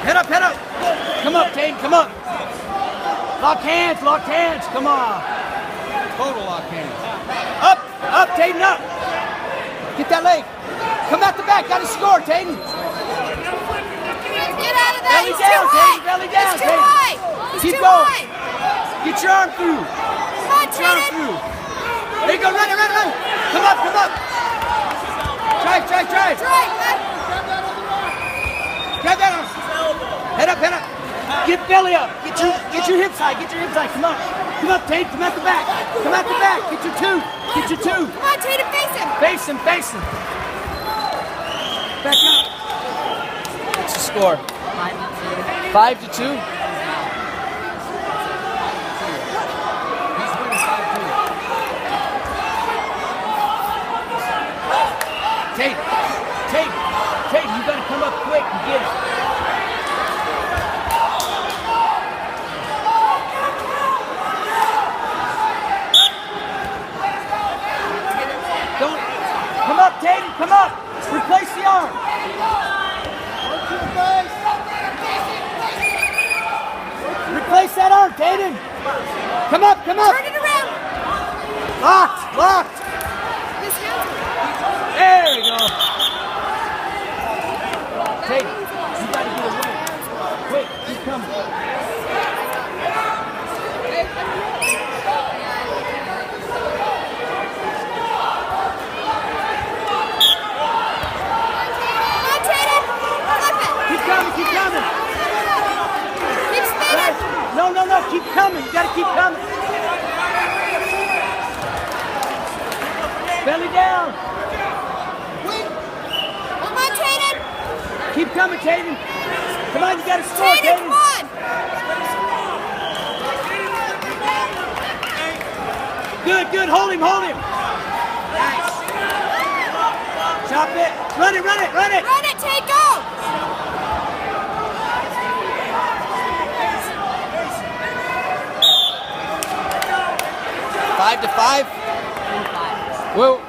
Head up, head up. Come up, Taden, come up. Lock hands, come on. Total lock hands. Up, Taden, up. Get that leg. Come out the back, gotta score, Taden. Get out of that, Belly down, Taden, belly down, Taden. Taden. Keep going. Get your arm through. Come on, Taden. There you go, run it. Come up. Drive. Drive, man. Grab that arm. Head up. Get belly up. Get your hips high. Come on, Taden. Come out the back. Get your two. Come on, Taden, face him. Face him. Back up. What's the score? 5-2. Taden, you gotta come up quick and get it. Come up, Taden, come up. Replace the arm. Replace that arm, Taden. Come up. Turn it around. Locked. His hands. There you go. Taden, you gotta get away. Quick, keep coming. Keep coming. Keep spinning. No, keep coming. You gotta keep coming. Belly down. Come on, Taden. Keep coming, Taden. Come on, you gotta score, Taden, come on. Good. Hold him. Nice. Chop it. Run it. Run it, Taden, go. 5-5. Well.